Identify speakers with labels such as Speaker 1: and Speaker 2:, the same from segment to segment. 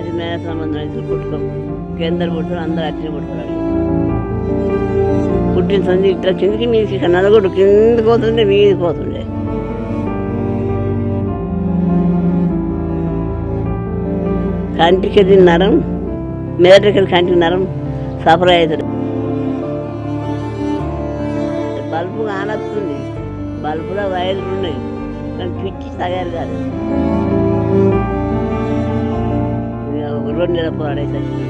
Speaker 1: అది మేన సంబంధం అయితే పుట్టుకో కేందరు పుడతారు అందరు అట్లే పుడతారు. పుట్టిన సంది ఇట్లా కిందికి మీదికి నలుగురు కిందికి పోతుండే మీదికి పోతుండే. కంటికి నరం మెదటికి కంటికి నరం సపరేట్ అవుతుంది. బల్బు కానొస్తుంది, బల్బులో వైర్లు ఉన్నాయి కానీ పిచ్చి తయారు కాదు. 2 నెలల పోరాడేసరికి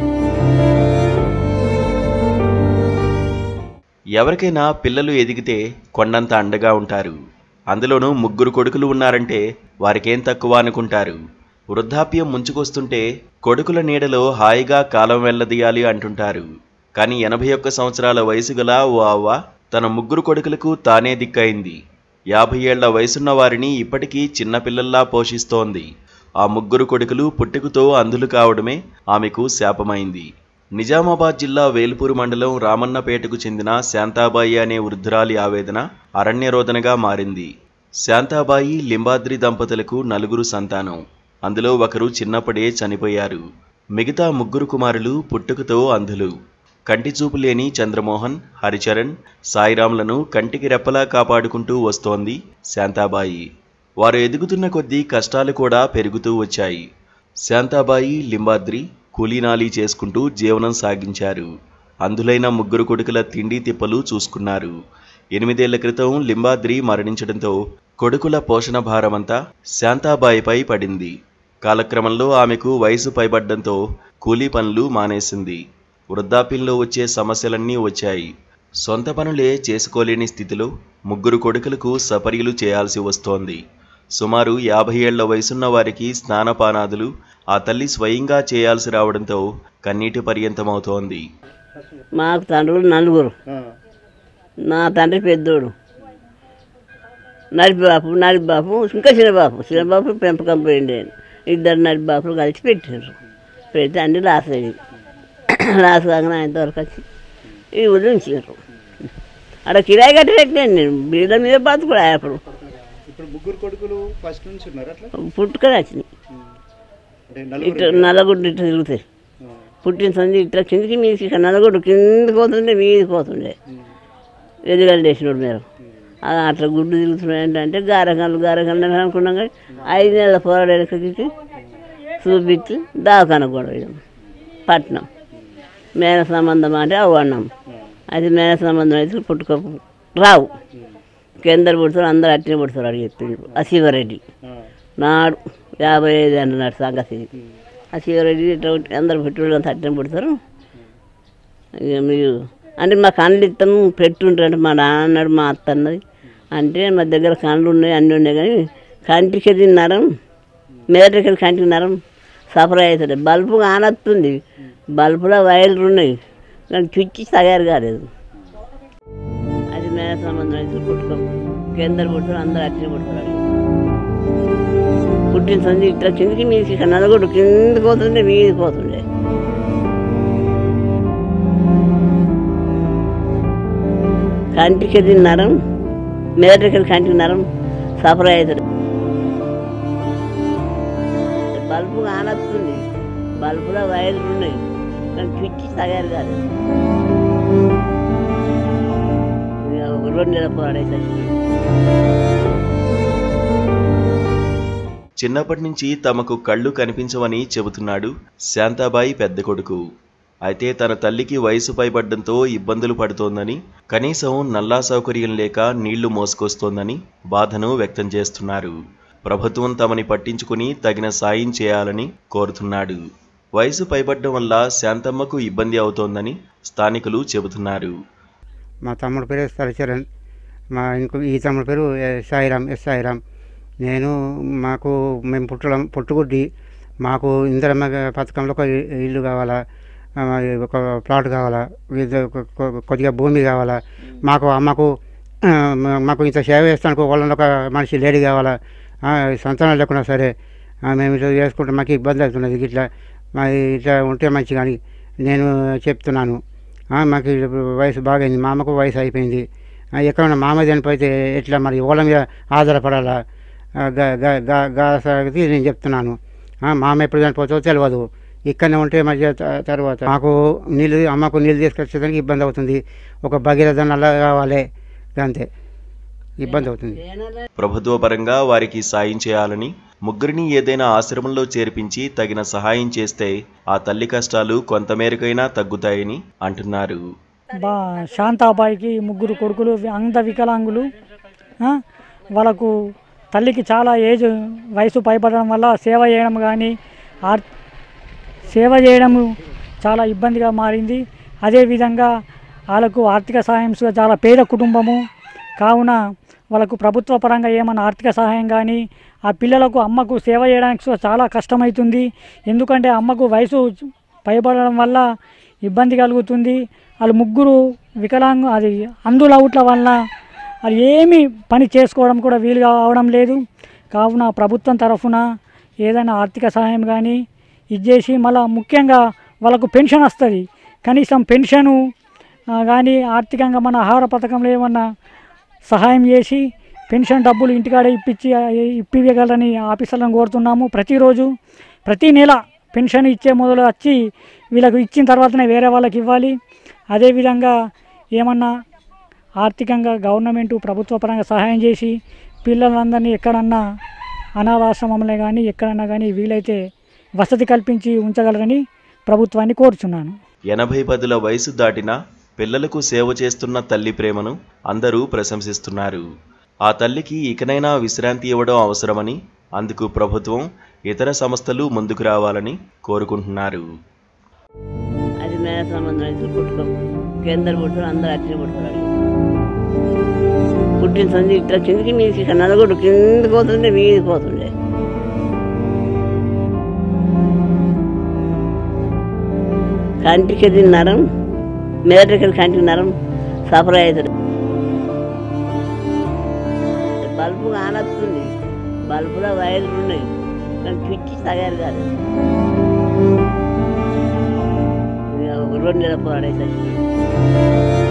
Speaker 2: ఎవరికైనా పిల్లలు ఎదిగితే కొండంత అండగా ఉంటారు. అందులోనూ 3 కొడుకులు ఉన్నారంటే వారికేం తక్కువ అనుకుంటారు. వృద్ధాప్యం ముంచుకొస్తుంటే కొడుకుల నీడలో హాయిగా కాలం వెళ్లదీయాలి అంటుంటారు. కానీ 81 సంవత్సరాల వయసు గల ఓ అవ్వ తన 3 కొడుకులకు తానే దిక్కైంది. 50 ఏళ్ల వయసున్న వారిని ఇప్పటికీ చిన్నపిల్లల్లా పోషిస్తోంది. ఆ 3 కొడుకులు పుట్టుకతో అంధులు కావడమే ఆమెకు శాపమైంది. నిజామాబాద్ జిల్లా వేల్పూరు మండలం రామన్నపేటకు చెందిన శాంతాబాయి అనే వృద్ధురాలి ఆవేదన అరణ్యరోదనగా మారింది. శాంతాబాయి లింబాద్రి దంపతులకు 4 సంతానం. అందులో ఒకరు చిన్నప్పుడే చనిపోయారు. మిగతా 3 కుమారులు పుట్టుకతో అంధులు. కంటి చూపు లేని చంద్రమోహన్, హరిచరణ్, సాయిరాంలను కంటికి రెప్పలా కాపాడుకుంటూ వస్తోంది శాంతాబాయి. వారు ఎదుగుతున్న కొద్దీ కష్టాలు కూడా పెరుగుతూ వచ్చాయి. శాంతాబాయి, లింబాద్రి కూలీనాలీ చేసుకుంటూ జీవనం సాగించారు. అంధులైన 3 కొడుకుల తిండి తిప్పలు చూసుకున్నారు. 8 ఏళ్ల క్రితం లింబాద్రి మరణించడంతో కొడుకుల పోషణ భారమంతా శాంతాబాయిపై పడింది. కాలక్రమంలో ఆమెకు వయసు పైబడ్డంతో కూలీ పనులు మానేసింది. వృద్ధాప్యంలో వచ్చే సమస్యలన్నీ వచ్చాయి. సొంత పనులే చేసుకోలేని స్థితిలో 3 కొడుకులకు సపర్యలు చేయాల్సి వస్తోంది. సుమారు 50 ఏళ్ల వయసున్న వారికి స్నానపానాదులు ఆ తల్లి స్వయంగా చేయాల్సి రావడంతో కన్నీటి పర్యంతమవుతోంది.
Speaker 1: మాకు తండ్రులు 4. నా తండ్రి పెద్దోడు, నడిబాపు ఇంకా చిన్నబాపు పెంపకం పోయిండే. 2 నడిబాపులు కలిసి పెట్టారు. పెడితే అన్ని లాస్ అయ్యి లాస్ కాగానే ఆయనతోవరకు వచ్చి ఈ ఊళ్ళో ఉంచారు. అక్కడ కిరాయి కట్టి పెట్టాను నేను. బీళ్ళ మీద బతుకుడా అప్పుడు. పుట్టుకొని వచ్చినాయి. ఇట్లా నల్లగుడ్డు ఇట్లా తిరుగుతాయి. పుట్టిన సంది ఇట్లా కిందికి మీదికి నల్లగుడ్డు కిందికి పోతుండే మీదికి పోతుండే. ఎదుగలు వేసినోడు మీరు అట్లా గుడ్డు తిరుగుతున్నాయి ఏంటంటే గారగండ్లు అనుకున్నాం. కానీ 5 నెలల పోరాడేకి చూపించి దావకాన కూడా పట్నం మేన సంబంధం అంటే అవి అన్నాం. అది మేన సంబంధం అయితే పుట్టుక రావు. కేందరు పుడతారు అందరు అట్నే పుడతారు అని చెప్పిండు ఆ శివరెడ్డి నాడు. 55 అన్నాడు సంగతి. ఆ శివరెడ్డి ఇట్లా అందరు పుట్టిన అట్నే పుడతారు. ఇక మీరు అంటే మా కళ్ళు ఇస్తాము పెట్టుంటారంటే మా నాన్న అన్నాడు, మా అత్త అన్నది. అంటే మా దగ్గర కళ్ళు ఉన్నాయి అన్నీ ఉన్నాయి కానీ కంటికి నరం మెదటికి కంటికి నరం సపరేట్ అవుతుంది. బల్బు కానొస్తుంది, బల్బులో వైర్లు ఉన్నాయి కానీ పిచ్చి తయారు కాలేదు. అది మేన సంబంధం అయితే పుట్టుకో కేందరు పుడతారు అందరు అట్లే పుడతారు. పుట్టిన సంది ఇట్లా కిందికి మీదికి నలుగురు కిందికి పోతుండే మీదికి పోతుండే. కంటికి నరం మెదటికి కంటికి నరం సపరేట్ అవుతుంది. బల్బు కానొస్తుంది, బల్బులో వైర్లు ఉన్నాయి కానీ పిచ్చి తయారు కాదు. 2 నెలల పోరాడేసరికి
Speaker 2: చిన్నప్పటి నుంచి తమకు కళ్ళు కనిపించవని చెబుతున్నాడు శాంతాబాయి పెద్ద కొడుకు. అయితే తన తల్లికి వయసు పైబడ్డంతో ఇబ్బందులు పడుతోందని, కనీసం నల్లా సౌకర్యం లేక నీళ్లు మోసుకొస్తోందని బాధను వ్యక్తం చేస్తున్నారు. ప్రభుత్వం తమని పట్టించుకుని తగిన సాయం చేయాలని కోరుతున్నాడు. వయసు పైబడ్డం వల్ల శాంతమ్మకు ఇబ్బంది అవుతోందని స్థానికులు చెబుతున్నారు.
Speaker 3: మా తమ్ముడు పేరు హరిచరణ్, ఈ తమ్ముడు పేరు సాయిరాం. మేము పుట్టుగుడ్డి. మాకు ఇందిరమ్మ పథకంలో ఒక ఇల్లు కావాలా, ఒక ప్లాట్ కావాలా, కొద్దిగా భూమి కావాలా. మాకు ఇంత సేవ చేస్తానికి వాళ్ళని ఒక మనిషి లేడీ కావాలా. సంతానం లేకున్నా సరే మేము ఇట్లా చేసుకుంటే మాకు ఇబ్బంది అవుతున్నది. ఇట్లా ఉంటే మంచి కానీ నేను చెప్తున్నాను. మాకు వయసు బాగైంది, మా అమ్మకు వయసు అయిపోయింది. ఎక్కడన్నా మామ చనిపోతే ఎట్లా మరి వాళ్ళ మీద ఆధారపడాలా? నేను చెప్తున్నాను. మామ ఎప్పుడు చనిపోతుందో తెలియదు. ఇక్కడనే ఉంటే మధ్య తర్వాత మాకు నీళ్ళు అమ్మకు నీళ్ళు తీసుకొచ్చేదానికి ఇబ్బంది అవుతుంది. ఒక భగీరథ నల్ల కావాలి, అంతే ఇబ్బంది అవుతుంది.
Speaker 2: ప్రభుత్వ పరంగా వారికి సాయం చేయాలని, ముగ్గురిని ఏదైనా ఆశ్రమంలో చేర్పించి తగిన సహాయం చేస్తే ఆ తల్లి కష్టాలు కొంతమేరకైనా తగ్గుతాయని అంటున్నారు.
Speaker 4: శాంతాబాయికి 3 కొడుకులు, అంత వికలాంగులు. వాళ్ళకు తల్లికి చాలా వయసు పైబడడం వల్ల సేవ చేయడం చాలా ఇబ్బందిగా మారింది. అదేవిధంగా వాళ్ళకు ఆర్థిక సహాయం చాలా పేద కుటుంబము కావున వాళ్ళకు ప్రభుత్వ పరంగా ఏమైనా ఆర్థిక సహాయం కానీ, ఆ పిల్లలకు అమ్మకు సేవ చేయడానికి చాలా కష్టమవుతుంది. ఎందుకంటే అమ్మకు వయసు పైబడడం వల్ల ఇబ్బంది కలుగుతుంది. వాళ్ళు 3 వికలాంగు అందులవుట్ల వల్ల వాళ్ళు ఏమీ పని చేసుకోవడం కూడా వీలు కావడం లేదు. కావున ప్రభుత్వం తరఫున ఏదైనా ఆర్థిక సహాయం కానీ ఇచ్చేసి, మళ్ళీ ముఖ్యంగా వాళ్ళకు పెన్షన్ వస్తుంది. కనీసం పెన్షను కానీ ఆర్థికంగా మన ఆహార పథకంలో ఏమన్నా సహాయం చేసి పెన్షన్ డబ్బులు ఇంటికాడ ఇప్పివ్వగలని ఆఫీసర్లను కోరుతున్నాము. ప్రతి నెల పెన్షన్ ఇచ్చే మొదలు వచ్చి వీళ్ళకు ఇచ్చిన తర్వాతనే వేరే వాళ్ళకి ఇవ్వాలి. అదేవిధంగా ఏమన్నా ఆర్థికంగా గవర్నమెంట్ ప్రభుత్వ పరంగా సహాయం చేసి పిల్లలందరినీ ఎక్కడన్నా అనాథాశ్రమంలో కానీ ఎక్కడన్నా కానీ వీలైతే వసతి కల్పించి ఉంచగలరని ప్రభుత్వాన్ని కోరుచున్నాను.
Speaker 2: 80 వయసు దాటిన పిల్లలకు సేవ చేస్తున్న తల్లి ప్రేమను అందరూ ప్రశంసిస్తున్నారు. ఆ తల్లికి ఇకనైనా విశ్రాంతి ఇవ్వడం అవసరమని, అందుకు ప్రభుత్వం, ఇతర సంస్థలు ముందుకు రావాలని కోరుకుంటున్నారు.
Speaker 1: అది మేర సంబంధం కేంద్ర పుట్టుడు అందరూ అట్లే పుట్టుకున్నారు. పుట్టిన సంది ఇట్లా కిందికి మీదికి నలుగురు కిందికి పోతుండే, మీదికి పోతుండే. కంటికి నరం, మెదటికి కంటికి నరం సఫర్ అవుతుంది. బల్బు కానొస్తుంది, బల్బులో వైర్లు ఉన్నాయి, కానీ పిచ్చి తయారు కాదు. 2 నెలల పోరాడే చచ్చిపోయింది.